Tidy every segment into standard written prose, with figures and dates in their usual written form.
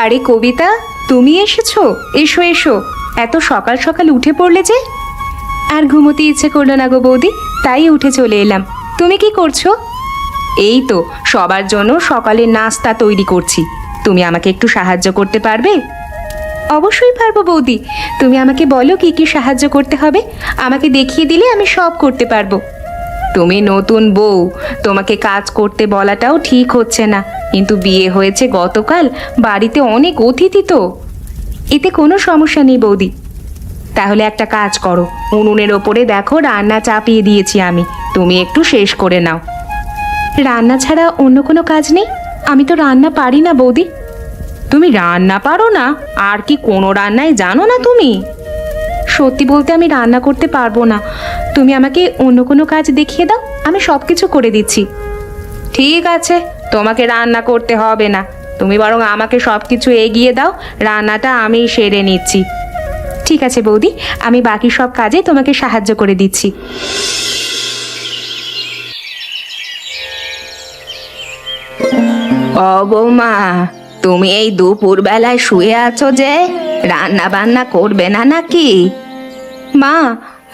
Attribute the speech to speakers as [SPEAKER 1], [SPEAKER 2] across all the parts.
[SPEAKER 1] আরে কবিতা, তুমি এসেছো? এসো এসো, এত সকাল সকাল উঠে পড়লে যে। আর ঘুমোতে ইচ্ছে করলো না গো বৌদি, তাই উঠে চলে এলাম। তুমি কি করছো? এই তো সবার জন্য সকালের নাস্তা তৈরি করছি। তুমি আমাকে একটু সাহায্য করতে পারবে? অবশ্যই পারবো বৌদি, তুমি আমাকে বলো কি কি সাহায্য করতে হবে, আমাকে দেখিয়ে দিলে আমি সব করতে পারবো। তুমি নতুন বউ, তোমাকে কাজ করতে বলাটাও ঠিক হচ্ছে না, কিন্তু বিয়ে হয়েছে গতকাল, বাড়িতে অনেক অতিথি তো। এতে কোনো সমস্যা নেই বৌদি। তাহলে একটা কাজ করো, উনুনের ওপরে দেখো রান্না চাপিয়ে দিয়েছি আমি, তুমি একটু শেষ করে নাও। রান্না ছাড়া অন্য কোনো কাজ নেই? আমি তো রান্না পারি না বৌদি। তুমি রান্না পারো না? আর কি কোনো রান্নাই জানো না তুমি? সত্যি বলতে আমি রান্না করতে পারবো না, তুমি আমাকে অন্য কোনো কাজ দেখিয়ে দাও, আমি সব কিছু করে দিচ্ছি। ঠিক আছে, তোমাকে রান্না করতে হবে না, তুমি বরং আমাকে সব কিছু এগিয়ে দাও, রান্নাটা আমি সেরে নিচ্ছি। ঠিক আছে বৌদি, আমি বাকি সব কাজে তোমাকে সাহায্য করে দিচ্ছি। ও বৌমা, তুমি এই দুপুর বেলায় শুয়ে আছো যে, রান্না বান্না করবে না নাকি? মা,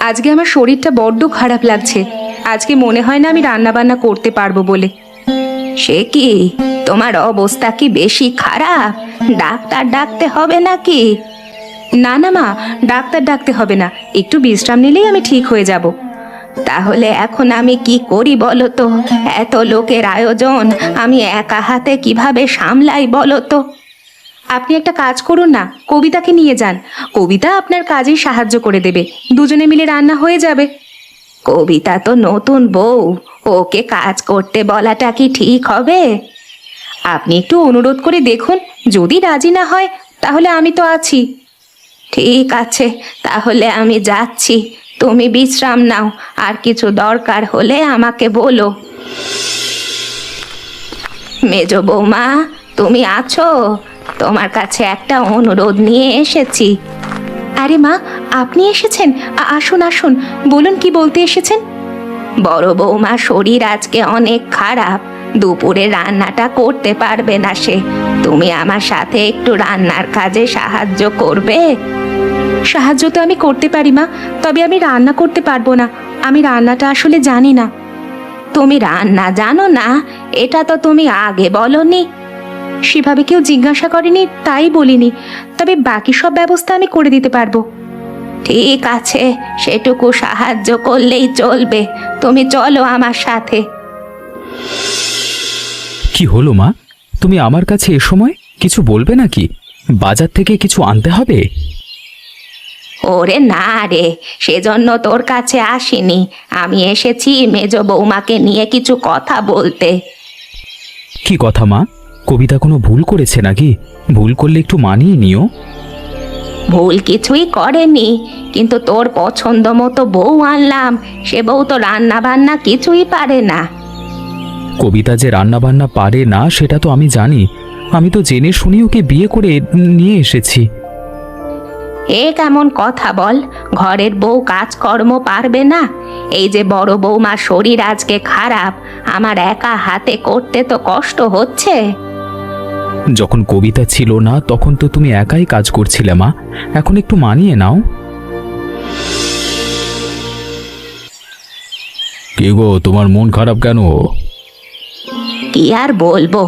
[SPEAKER 1] আজকে আমার শরীরটা বড্ড খারাপ লাগছে, আজকে মনে হয় না আমি রান্না বান্না করতে পারবো বলে। সে কি, তোমার অবস্থা কি বেশি খারাপ? ডাক্তার ডাকতে হবে নাকি? না না মা, ডাক্তার ডাকতে হবে না, একটু বিশ্রাম নিলেই আমি ঠিক হয়ে যাব। তাহলে এখন আমি কি করি বলো তো? এত লোকের আয়োজন আমি একা হাতে কিভাবে সামলাই বলো তো? আপনি একটা কাজ করুন না, কবিতাকে নিয়ে যান, কবিতা আপনার কাজে সাহায্য করে দেবে, দুজনে মিলে রান্না হয়ে যাবে। কবিতা তো নতুন বউ, ওকে কাজ করতে বলাটা কি ঠিক হবে? আপনি একটু অনুরোধ করে দেখুন, যদি রাজি না হয় তাহলে আমি তো আছি। ঠিক আছে, তাহলে আমি যাচ্ছি, তুমি বিশ্রাম নাও, আর কিছু দরকার হলে আমাকে বলো। মেজো বৌমা, তুমি আছো? তোমার কাছে একটা অনুরোধ নিয়ে এসেছি। আরে মা, আপনি এসেছেন? আসুন আসুন, বলুন কি বলতে এসেছেন। বড় বৌমা শরীর আজকে অনেক খারাপ, দুপুরে রান্নাটা করতে পারবে না সে, তুমি আমার সাথে একটু রান্নার কাজে সাহায্য করবে? সাহায্য তো আমি করতে পারি মা, তবে আমি রান্না করতে পারবো না, আমি রান্নাটা আসলে জানি না। তুমি রান্না জানো না? এটা তো তুমি আগে বলনি। সেভাবে কেউ জিজ্ঞাসা করেনি তাই বলিনি, তবে বাকি সব ব্যবস্থা আমি করে দিতে পারবো। ঠিক আছে, সেটুকু সাহায্য করলেই চলবে, তুমি চলো আমার সাথে।
[SPEAKER 2] কি হলো মা, তুমি আমার কাছে এ সময় কিছু বলবে নাকি? বাজার থেকে কিছু আনতে হবে?
[SPEAKER 1] ওরে না রে, সেজন্য তোর কাছে আসিনি, আমি এসেছি মেজো বৌমাকে নিয়ে কিছু কথা বলতে।
[SPEAKER 2] কি কথা মা? কবিতা কোনো ভুল করেছে নাকি? ভুল করলে একটু মানিয়ে নিও।
[SPEAKER 1] ভুল কিছুই করেনি, কিন্তু তোর পছন্দ মতো বউ আনলাম, সে বউ তো রান্না বান্না কিছুই পারে না।
[SPEAKER 2] কবিতা যে রান্না বান্না পারে না সেটা তো আমি জানি, আমি তো জেনে শুনে ওকে বিয়ে করে নিয়ে এসেছি।
[SPEAKER 1] এ কেমন কথা বল, ঘরের বউ কাজকর্ম পারবে না? এই যে বড় বৌমার শরীর আজকে খারাপ, আমার একা হাতে করতে তো কষ্ট হচ্ছে।
[SPEAKER 2] যখন কবিতা ছিল না তখন তো তুমি একাই কাজ করছিলে মা, এখন একটু মানিয়ে নাও। কি গো, তোমার মন খারাপ কেন?
[SPEAKER 1] কি আর বলবো,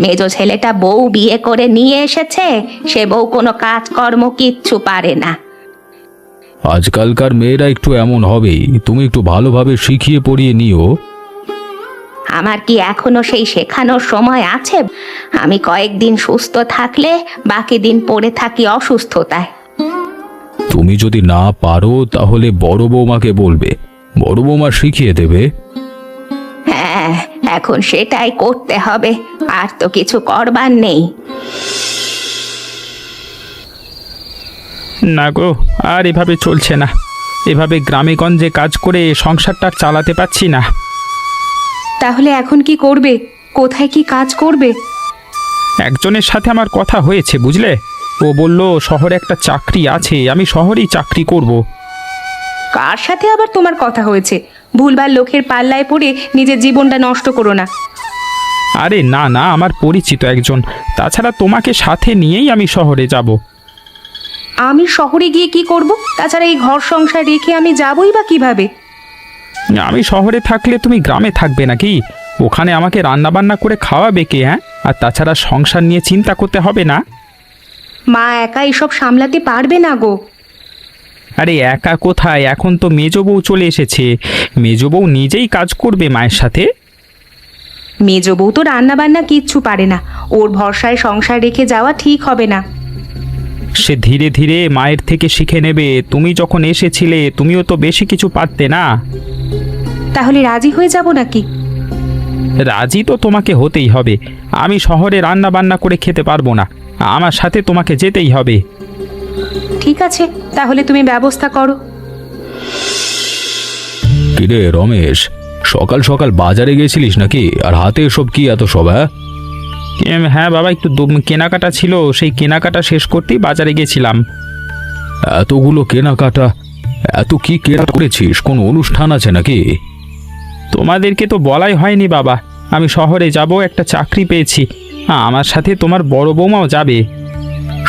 [SPEAKER 1] মেজো ছেলেটা বউ বিয়ে করে নিয়ে এসেছে, সে বউ কোনো কাজকর্ম কিচ্ছু পারে না।
[SPEAKER 2] আজকালকার মেয়েরা একটু এমন হবেই, তুমি একটু ভালোভাবে শিখিয়ে পড়িয়ে নিও।
[SPEAKER 1] আমার কি এখনো সেই শেখানোর সময় আছে? আমি কয়েকদিন সুস্থ থাকলে বাকি দিন পড়ে থাকি অসুস্থতায়।
[SPEAKER 2] তুমি যদি না পারো তাহলে বড় বৌমাকে বলবে, বড় বৌমা শিখিয়ে দেবে।
[SPEAKER 1] হ্যাঁ, এখন সেটাই করতে হবে, আর তো কিছু করবার নেই।
[SPEAKER 3] না গো, আর এভাবে চলছে না, এভাবে গ্রামে গঞ্জে কাজ করে সংসারটা চালাতে পারছি না।
[SPEAKER 1] তাহলে এখন কি করবে? কোথায় কি কাজ করবে?
[SPEAKER 3] একজনের সাথে আমার কথা হয়েছে বুঝলে, ও বলল শহরে একটা চাকরি আছে, আমি শহরেই চাকরি করব।
[SPEAKER 1] কার সাথে আবার তোমার কথা হয়েছে? ভুলভাল লোকের পাল্লায় পড়ে নিজের জীবনটা নষ্ট করো না।
[SPEAKER 3] আরে না না, আমার পরিচিত একজন। তাছাড়া তোমাকে সাথে নিয়েই আমি শহরে যাব।
[SPEAKER 1] আমি শহরে গিয়ে কি করব? তাছাড়া এই ঘর সংসার রেখে আমি যাবই বা কিভাবে?
[SPEAKER 3] আমি শহরে থাকলে তুমি গ্রামে থাকবে নাকি? ওখানে আমাকে রান্না বান্না করে খাওয়াবে কে? হ্যাঁ, আর তাছাড়া সংসার নিয়ে চিন্তা করতে হবে না।
[SPEAKER 1] মা একা এসব সামলাতে পারবে না গো।
[SPEAKER 3] আরে একা কোথায়, এখন তো মেজ বউ চলে এসেছে। মেজ বউ নিজেই কাজ করবে মায়ের সাথে।
[SPEAKER 1] মেজ বউ তো রান্না বান্না কিচ্ছু পারে না, ওর ভরসায় সংসার রেখে যাওয়া ঠিক হবে না।
[SPEAKER 3] সে ধীরে ধীরে মায়ের থেকে শিখে নেবে। তুমি যখন এসেছিলে তুমিও তো বেশি কিছু পারতে না।
[SPEAKER 1] তাহলে রাজি হয়ে যাব নাকি?
[SPEAKER 3] রাজি তো তোমাকে হতেই হবে। আমি শহরে রান্না বান্না করে খেতে পারবো না, আমার সাথে তোমাকে যেতেই হবে।
[SPEAKER 1] ঠিক আছে, তাহলে তুমি ব্যবস্থা করো।
[SPEAKER 2] কিরে রমেশ, সকাল সকাল বাজারে গেছিলিস নাকি? আর হাতে এসব কি এত সব?
[SPEAKER 3] হ্যাঁ বাবা, একটু কেনাকাটা ছিল, সেই কেনাকাটা শেষ করতেই বাজারে গেছিলাম।
[SPEAKER 2] এতগুলো কেনাকাটা, এত কি কেনা করেছিস? কোনো অনুষ্ঠান আছে নাকি?
[SPEAKER 3] তোমাদেরকে তো বলাই হয়নি বাবা, আমি শহরে যাব, একটা চাকরি পেয়েছি। আমার সাথে তোমার বড় বৌমাও যাবে।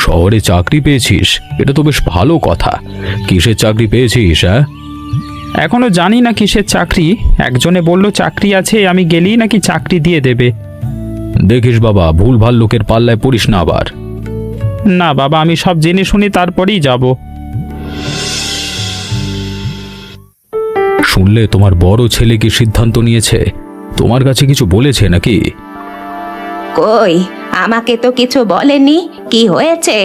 [SPEAKER 2] শহরে চাকরি পেয়েছিস? এটা তো বেশ ভালো কথা। কিসের চাকরি পেয়েছিস?
[SPEAKER 3] এখনো জানি না কিসের চাকরি। একজনে বলল চাকরি আছে, আমি গেলেই নাকি চাকরি দিয়ে দেবে।
[SPEAKER 2] দেখিস বাবা, ভুলভাল লোকের পাল্লায় পড়িস না আবার।
[SPEAKER 3] না বাবা, আমি সব জেনে শুনে তারপরেই যাব।
[SPEAKER 2] শুনলে তোমার বড় ছেলে কি সিদ্ধান্ত নিয়েছে? তোমার কাছে কিছু বলেছে নাকি?
[SPEAKER 1] কই, আমাকে তো কিছু বলেনি। কি হয়েছে?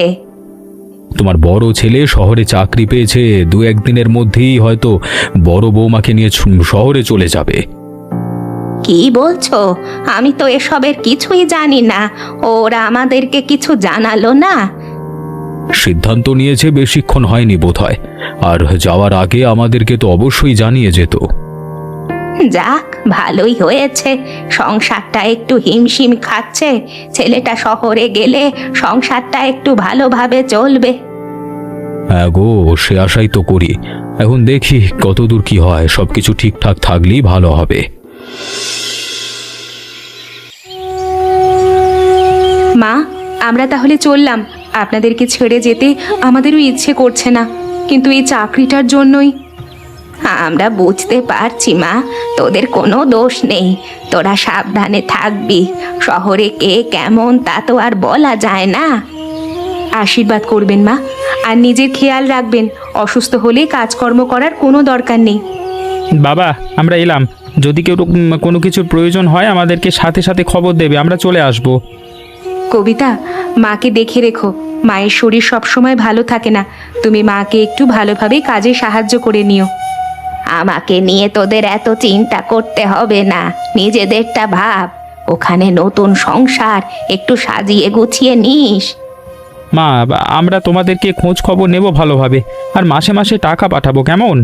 [SPEAKER 2] তোমার বড় ছেলে শহরে চাকরি পেয়েছে, দু একদিনের মধ্যেই হয়তো বড় বৌমাকে নিয়ে শহরে চলে যাবে।
[SPEAKER 1] কি বলছো? আমি তো এসবের কিছুই জানি না। ওরা আমাদেরকে কিছু জানালো না।
[SPEAKER 2] সিদ্ধান্ত নিয়েছে, বেশিক্ষণ হয়নি বোধহয়। আর যাওয়ার আগে আমাদেরকে তো অবশ্যই জানিয়ে যেত।
[SPEAKER 1] যাক, ভালোই হয়েছে। সংসারটা একটু হিমশিম খাচ্ছে। ছেলেটা শহরে গেলে সংসারটা একটু ভালোভাবে চলবে।
[SPEAKER 2] হ্যাঁ গো, সে আশাই তো করি। এখন দেখি কতদূর কি হয়, সবকিছু ঠিকঠাক থাকলেই ভালো হবে।
[SPEAKER 1] মা, আমরা তাহলে চললাম। আপনাদেরকে ছেড়ে যেতে আমাদেরও ইচ্ছে করছে না, কিন্তু এই চাকরিটার জন্যই। আমরা বুঝতে পারছি মা, তোদের কোনো দোষ নেই। তোরা সাবধানে থাকবি। শহরে কে কেমন তা তো আর বলা যায় না। আশীর্বাদ করবেন মা, আর নিজের খেয়াল রাখবেন। অসুস্থ হলে কাজকর্ম করার কোনো দরকার নেই।
[SPEAKER 3] বাবা, আমরা এলাম। যদি কেউ কোনো কিছুর প্রয়োজন হয় আমাদেরকে সাথে সাথে খবর দেবে, আমরা চলে আসব।
[SPEAKER 1] কবিতা, মাকে দেখে রেখো। মায়ের শরীর সবসময় ভালো থাকে না। তুমি মাকে একটু ভালোভাবে কাজে সাহায্য করে নিও। আমাকে নিয়ে তোদের এত চিন্তা করতে হবে না, নিজেদেরটা ভাব। ওখানে নতুন সংসার, একটু সাজিয়ে গুছিয়ে নিস।
[SPEAKER 3] মা, আমরা তোমাদেরকে খোঁজ খবর নেব ভালোভাবে, আর মাসে মাসে টাকা পাঠাবো, কেমন?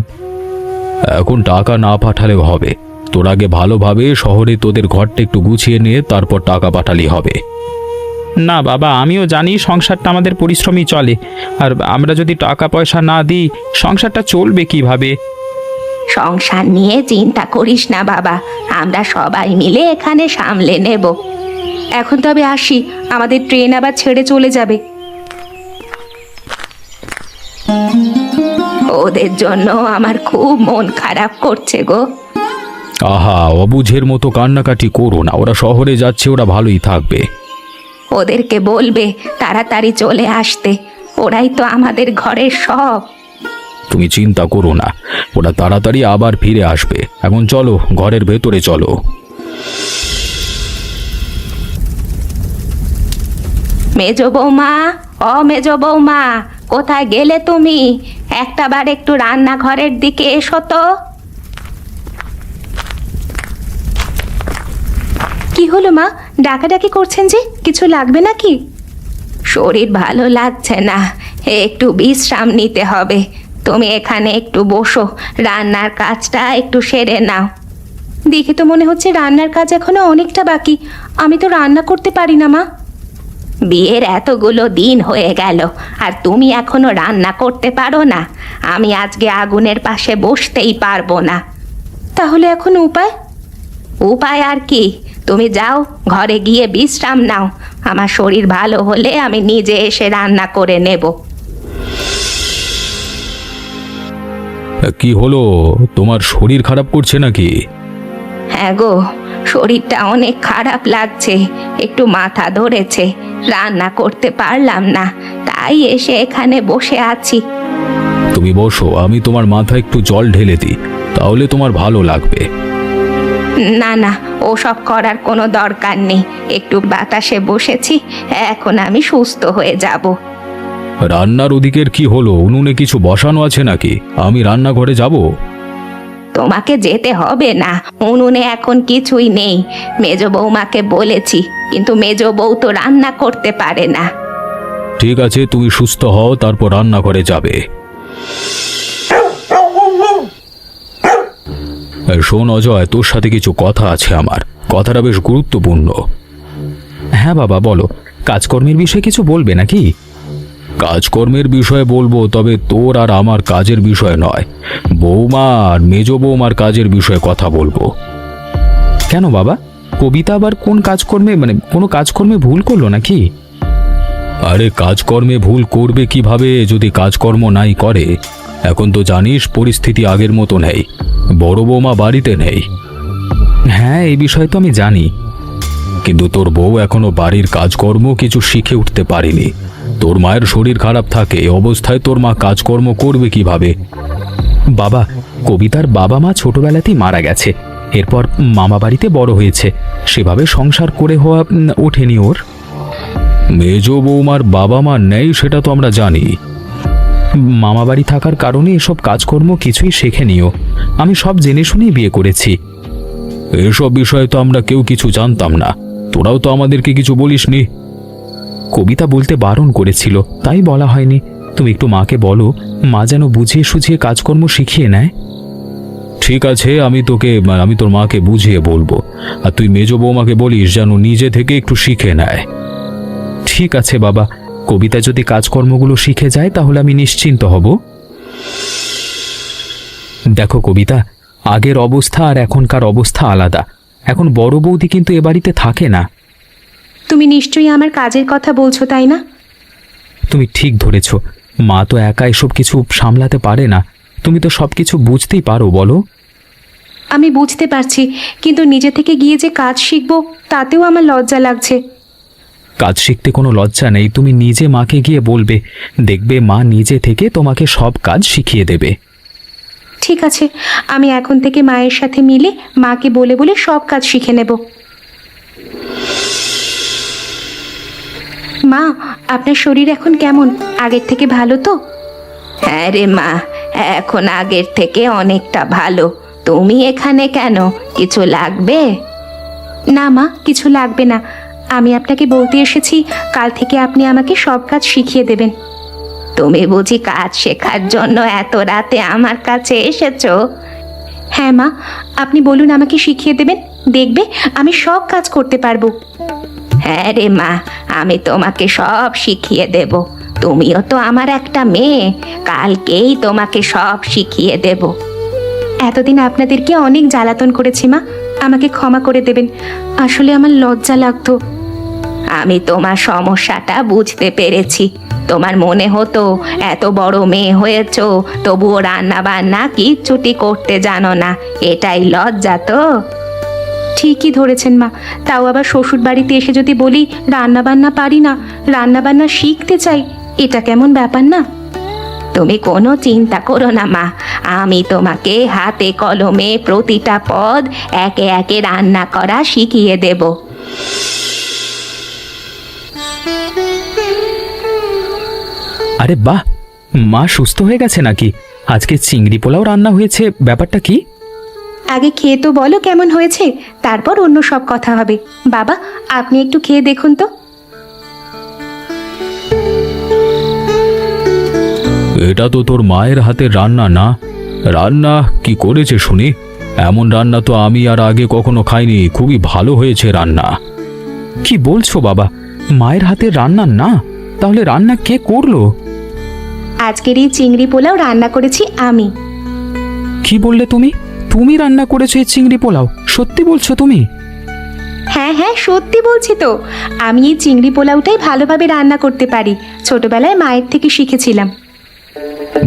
[SPEAKER 2] এখন টাকা না পাঠালেও হবে। তোর আগে ভালোভাবে শহরে তোদের ঘরটা একটু গুছিয়ে নিয়ে তারপর টাকা পাঠালেই হবে।
[SPEAKER 3] না বাবা, আমিও জানি সংসারটা আমাদের পরিশ্রমই চলে। আর আমরা যদি টাকা পয়সা না দিই সংসারটা চলবে কিভাবে?
[SPEAKER 1] সংসার নিয়ে চিন্তা করিস না বাবা, আমরা সবাই মিলে এখানে সামলে নেব। এখন তবে আসি, আমাদের ট্রেন আবার ছেড়ে চলে যাবে। ওদের জন্য আমার খুব মন খারাপ করছে গো।
[SPEAKER 2] আহা, অবুঝের মতো কান্নাকাটি করো না। ওরা শহরে যাচ্ছে, ওরা ভালোই থাকবে।
[SPEAKER 1] ওদেরকে বলবে তাড়াতাড়ি চলে আসতে। ওরাই তো আমাদের ঘরের সব।
[SPEAKER 2] তুমি চিন্তা করো না, ওরা তাড়াতাড়ি আবার ফিরে আসবে। এখন চলো, ঘরের ভেতরে চলো।
[SPEAKER 1] মেজ বৌমা, মেজ বৌমা, কোথায় গেলে তুমি? একটাবার একটু রান্নাঘরের দিকে এসো তো। কি হলো মা, ডাকাডাকি করছেন যে? কিছু লাগবে নাকি? শরীর ভালো লাগছে না, একটু বিশ্রাম নিতে হবে। তুমি এখানে একটু বসো, রান্নার কাজটা একটু সেরে নাও। দেখে তো মনে হচ্ছে রান্নার কাজ এখনো অনেকটা বাকি। আমি তো রান্না করতে পারি না মা। বিয়ের এতগুলো দিন হয়ে গেল আর তুমি এখনো রান্না করতে পারো না? আমি আজকে আগুনের পাশে বসতেই পারবো না। তাহলে এখন উপায়? উপায় আর কি, তুমি যাও, ঘরে গিয়ে বিশ্রাম নাও। আমার শরীর ভালো হলে আমি নিজে এসে রান্না করে নেব।
[SPEAKER 2] কি হলো, তোমার শরীর খারাপ করছে নাকি?
[SPEAKER 1] হ্যাঁ গো, শরীরটা অনেক খারাপ লাগছে, একটু মাথা ধরেছে, রান্না করতে পারলাম না, তাই এসে এখানে বসে আছি।
[SPEAKER 2] তুমি বসো, আমি তোমার মাথায় একটু জল ঢেলে দিই, তাহলে তোমার ভালো লাগবে।
[SPEAKER 1] না না, ওসব করার কোনো দরকার নেই, একটু বাতাসে বসেছি, এখন আমি সুস্থ হয়ে যাব।
[SPEAKER 2] রান্নার ওদিকের কি হলো? উনুনে কিছু বসানো আছে নাকি? আমি রান্নাঘরে যাব।
[SPEAKER 1] তোমাকে যেতে হবে না, উনুনে এখন কিছুই নেই। মেজ বৌমাকে বলেছি, কিন্তু মেজ বউ তো রান্না করতে পারে না।
[SPEAKER 2] ঠিক আছে, তুমি সুস্থ হও, তারপর রান্নাঘরে যাবে। শোন অজয়, তোর সাথে কিছু কথা আছে আমার, কথাটা বেশ গুরুত্বপূর্ণ। হ্যাঁ বাবা, বলো। কাজকর্মের বিষয়ে কিছু বলবে নাকি? কাজকর্মের বিষয়ে বলবো, তবে তোর আর আমার কাজের বিষয় নয়, বৌমা আর মেজ বৌমার কাজের বিষয়ে কথা বলবো। কেন বাবা, কবিতা আবার কোন কাজকর্মে, মানে কোনো কাজকর্মে ভুল করলো নাকি? আরে কাজকর্মে ভুল করবে কিভাবে যদি কাজকর্ম নাই করে? এখন তো জানিস পরিস্থিতি আগের মতো নেই, বড় বৌমা বাড়িতে নেই। হ্যাঁ, এই বিষয়ে তো আমি জানি, কিন্তু তোর বউ এখনো বাড়ির কাজকর্ম কিছু শিখে উঠতে পারেনি। তোর মায়ের শরীর খারাপ থাকে, এ অবস্থায় তোর মা কাজকর্ম করবে কিভাবে? বাবা, কবিতার বাবা মা ছোটবেলাতেই মারা গেছে, এরপর মামা বাড়িতে বড় হয়েছে, সেভাবে সংসার করে হওয়া ওঠেনি ওর। মেজ বৌমার বাবা মা নেই সেটা তো আমরা জানি। মামা বাড়ি থাকার কারণে এসব কাজকর্ম কিছুই শেখেনিও, আমি সব জেনে শুনেই বিয়ে করেছি। এসব বিষয়ে তো আমরা কেউ কিছু জানতাম না, তোরাও তো আমাদেরকে কিছু বলিসনি। কবিতা বলতে বারণ করেছিল, তাই বলা হয়নি। তুমি একটু মাকে বলো, মা যেন বুঝিয়ে সুঝিয়ে কাজকর্ম শিখিয়ে নেয়। ঠিক আছে, আমি তোর মাকে বুঝিয়ে বলবো, আর তুই মেজ বৌমাকে বলিস যেন নিজে থেকে একটু শিখে নেয়। ঠিক আছে বাবা, কবিতা যদি কাজকর্মগুলো শিখে যায় তাহলে আমি নিশ্চিন্ত হব। দেখো কবিতা, আগের অবস্থা আর এখনকার অবস্থা আলাদা। এখন বড় বৌদি কিন্তু এ বাড়িতে থাকে না।
[SPEAKER 1] তুমি নিশ্চয়ই আমার কাজের কথা বলছো, তাই না?
[SPEAKER 2] তুমি ঠিক ধরেছ, মা তো একা এসব কিছু সামলাতে পারে না, তুমি তো সব কিছু বুঝতেই পারো, বলো।
[SPEAKER 1] আমি বুঝতে পারছি, কিন্তু নিজে থেকে গিয়ে যে কাজ শিখবো তাতেও আমার লজ্জা লাগছে।
[SPEAKER 2] কাজ শিখতে কোনো লজ্জা নেই, তুমি নিজে মাকে গিয়ে বলবে, দেখবে মা নিজে থেকে তোমাকে সব কাজ শিখিয়ে দেবে।
[SPEAKER 1] ঠিক আছে, আমি এখন থেকে মায়ের সাথে মিলে মাকে বলে বলে সব কাজ শিখে নেব। মা, আপনার শরীর এখন কেমন? আগের থেকে ভালো তো? হ্যাঁ রে মা, এখন আগের থেকে অনেকটা ভালো। তুমি এখানে কেন, কিছু লাগবে? না মা, কিছু লাগবে না, আমি আপনাকে বলতে এসেছি কাল থেকে আপনি আমাকে সব কাজ শিখিয়ে দেবেন। তুমি বুঝি কাজ শেখার জন্য এত রাতে আমার কাছে এসেছো? হ্যাঁ মা, আপনি বলুন, আমাকে শিখিয়ে দেবেন, দেখবে আমি সব কাজ করতে পারবো। হ্যাঁ রে মা, আমি তোমাকে সব শিখিয়ে দেব, তুমিও তো আমার একটা মেয়ে, কালকেই তোমাকে সব শিখিয়ে দেব। এতদিন আপনাদেরকে অনেক জ্বালাতন করেছি মা, আমাকে ক্ষমা করে দেবেন, আসলে আমার লজ্জা লাগতো। আমি তোমার সমস্যাটা বুঝতে পেরেছি, তোমার মনে হতো এত বড় মেয়ে হয়েছ তবুও রান্না বান্না কিচ্ছুটি করতে জানো না, এটাই লজ্জা তো? ঠিকই ধরেছেন মা, তাও আবার শ্বশুর বাড়িতে এসে যদি বলি রান্না বান্না পারি না, রান্না বান্না শিখতে চাই, এটা কেমন ব্যাপার না? তুমি কোনো চিন্তা করো না মা, আমি তোমাকে হাতে কলমে প্রতিটা পদ একে একে রান্না করা শিখিয়ে দেব।
[SPEAKER 2] আরে বাহ, মা সুস্থ হয়ে গেছে নাকি? আজকে চিংড়ি পোলাও রান্না হয়েছে, ব্যাপারটা কি?
[SPEAKER 1] আগে খেয়ে তো বলো কেমন হয়েছে, তারপর অন্য সব কথা হবে। বাবা, আপনি একটু খেয়ে দেখুন তো।
[SPEAKER 2] এটা তো তোর মায়ের হাতের রান্না না? রান্না কি করেছে শুনি? এমন রান্না তো আমি আর আগে কখনো খাইনি, খুবই ভালো হয়েছে রান্না। কি বলছো বাবা, মায়ের হাতের রান্না না? তাহলে রান্না কে করলো?
[SPEAKER 1] আজকের এই চিংড়ি পোলাও রান্না করেছি আমি।
[SPEAKER 2] কি বললে তুমি? তুমি রান্না করেছো এই চিংড়ি পোলাও? সত্যি বলছো তুমি?
[SPEAKER 1] হ্যাঁ হ্যাঁ, সত্যি বলছি তো। আমি এই চিংড়ি পোলাওটাই ভালোভাবে রান্না করতে পারি। ছোটবেলায় মায়ের থেকে শিখেছিলাম।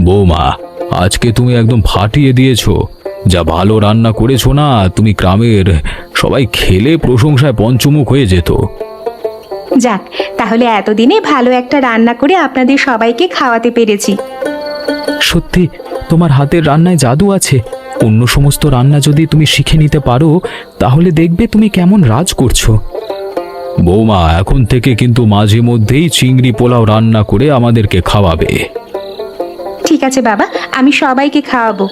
[SPEAKER 2] বৌমা, আজকে তুমি একদম ফাটিয়ে দিয়েছো। যা ভালো রান্না করেছো না, তুমি গ্রামের সবাই খেলে প্রশংসায় পঞ্চমুখ হয়ে যেত।
[SPEAKER 1] যাক, তাহলে এতদিনে ভালো একটা রান্না করে আপনাদের সবাইকে খাওয়াতে পেরেছি।
[SPEAKER 3] সত্যি তোমার হাতের রান্নায় জাদু আছে। অন্য সমস্ত রান্না যদি তুমি শিখে নিতে পারো তাহলে দেখবে তুমি কেমন রাজ করছো।
[SPEAKER 2] বৌমা, এখন থেকে কিন্তু মাঝে মধ্যেই চিংড়ি পোলাও রান্না করে আমাদেরকে খাওয়াবে।
[SPEAKER 1] ঠিক আছে বাবা, আমি সবাইকে খাওয়াবো।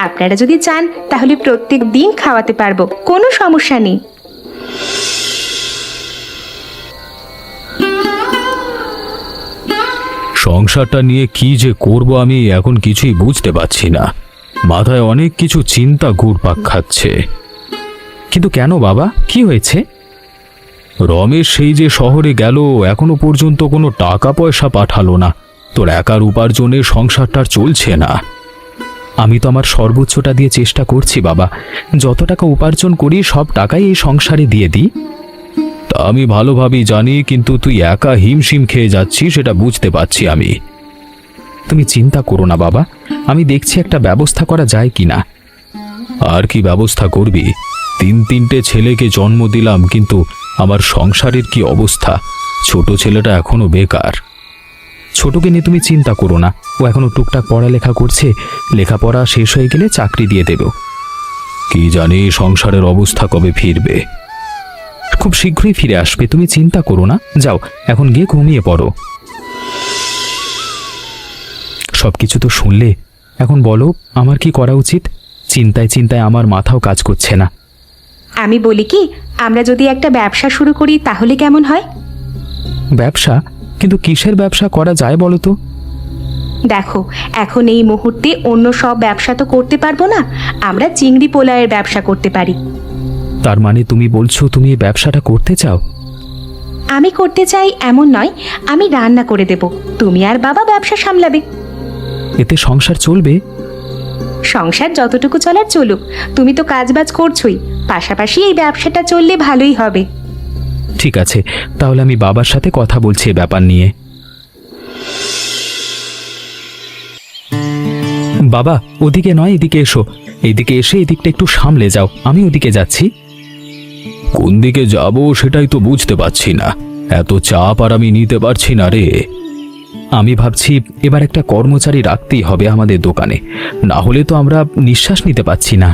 [SPEAKER 1] আপনারা যদি চান তাহলে প্রত্যেক দিন খাওয়াতে পারবো, কোনো সমস্যা নেই।
[SPEAKER 2] সংসারটা নিয়ে কি যে করব আমি এখন কিছুই বুঝতে পারছি না। মাথায় অনেক কিছু চিন্তা ঘুরপাক খাচ্ছে।
[SPEAKER 3] কিন্তু কেন বাবা, কি হয়েছে?
[SPEAKER 2] রমেশ সেই যে শহরে গেল, এখনো পর্যন্ত কোনো টাকা পয়সা পাঠালো না। তোর একার উপার্জনে সংসারটা আর চলছে না।
[SPEAKER 3] আমি তো আমার সর্বোচ্চটা দিয়ে চেষ্টা করছি বাবা। যত টাকা উপার্জন করি সব টাকাই এই সংসারে দিয়ে দিই।
[SPEAKER 2] তা আমি ভালোভাবেই জানি, কিন্তু তুই একা হিমশিম খেয়ে যাচ্ছিস সেটা বুঝতে পারছি আমি।
[SPEAKER 3] তুমি চিন্তা করো না বাবা, আমি দেখছি একটা ব্যবস্থা করা যায় কিনা।
[SPEAKER 2] আর কি ব্যবস্থা করবি? তিনটে ছেলেকে জন্ম দিলাম, কিন্তু আমার সংসারের কি অবস্থা। ছোট ছেলেটা এখনো বেকার।
[SPEAKER 3] ছোটকে নিয়ে তুমি চিন্তা করো না, ও এখনো টুকটাক পড়ালেখা করছে। লেখাপড়া শেষ হয়ে গেলে চাকরি দিয়ে দেব।
[SPEAKER 2] কি জানি সংসারের অবস্থা কবে ফিরবে।
[SPEAKER 3] খুব শীঘ্রই ফিরে আসবে, তুমি চিন্তা করো না। যাও এখন গিয়ে ঘুমিয়ে পড়ো। সবকিছু তো শুনলে, এখন বলো আমার কি করা উচিত? চিন্তায় চিন্তায় আমার মাথাও কাজ করছে না।
[SPEAKER 1] আমি বলি কি, আমরা যদি একটা ব্যবসা শুরু করি তাহলে কেমন হয়?
[SPEAKER 3] ব্যবসা? কিন্তু কিসের ব্যবসা করা যায় বলো তো?
[SPEAKER 1] দেখো, এখন এই মুহূর্তে অন্য সব ব্যবসা তো করতে পারবো না, আমরা চিংড়ি পোলাওয়ের ব্যবসা করতে পারি।
[SPEAKER 3] তার মানে তুমি বলছো তুমি এই ব্যবসাটা করতে চাও?
[SPEAKER 1] আমি করতে চাই এমন নয়, আমি রান্না করে দেব, তুমি আর বাবা ব্যবসা সামলাবে।
[SPEAKER 3] এতে সংসার চলবে?
[SPEAKER 1] সংসার যতটুকু চলার চলুক, তুমি তো কাজবাজ করছোই, পাশাপাশি এই ব্যবসাটা চললে ভালোই হবে।
[SPEAKER 3] ঠিক আছে, তাহলে আমি বাবার সাথে কথা বলছি এ ব্যাপার নিয়ে। বাবা, ওদিকে নয়, এদিকে এসো। এইদিকে এসে এদিকটা একটু সামলে যাও, আমি ওদিকে যাচ্ছি।
[SPEAKER 2] কোন দিকে যাব সেটাই তো বুঝতে পারছি না। এত চাপ আর আমি নিতে পারছি না রে।
[SPEAKER 3] আমি ভাবছি এবার একটা কর্মচারী রাখতেই হবে আমাদের দোকানে, না হলে তো আমরা নিঃশ্বাস নিতে পারছি না।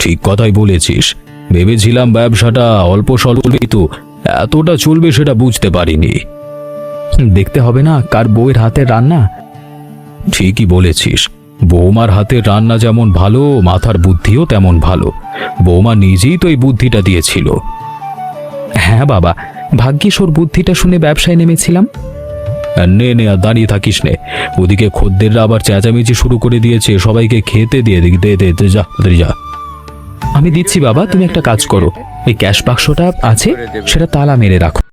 [SPEAKER 2] ঠিক কথাই বলেছিস। ভেবেছিলাম ব্যবসাটা অল্প স্বল্পই তো এতটা চলবে সেটা বুঝতে পারিনি।
[SPEAKER 3] দেখতে হবে না কার বউয়ের হাতের রান্না।
[SPEAKER 2] ঠিকই বলেছিস, বৌমার হাতের রান্না যেমন ভালো, মাথার বুদ্ধিও তেমন ভালো। বৌমা নিজেই তো এই বুদ্ধিটা দিয়েছিল।
[SPEAKER 3] হ্যাঁ বাবা, ভাগ্যিস ওর বুদ্ধিটা শুনে ব্যবসায় নেমেছিলাম।
[SPEAKER 2] নে নে, আর দাঁড়িয়ে থাকিস নে। ওদিকে খদ্দেররা আবার চেঁচামেচি শুরু করে দিয়েছে, সবাইকে খেতে দিয়ে দে দে দে, যা তাড়াতাড়ি যা।
[SPEAKER 3] আমি দিচ্ছি বাবা, তুমি একটা কাজ করো, ওই ক্যাশ বাক্সটা আছে সেটা তালা মেরে রাখো।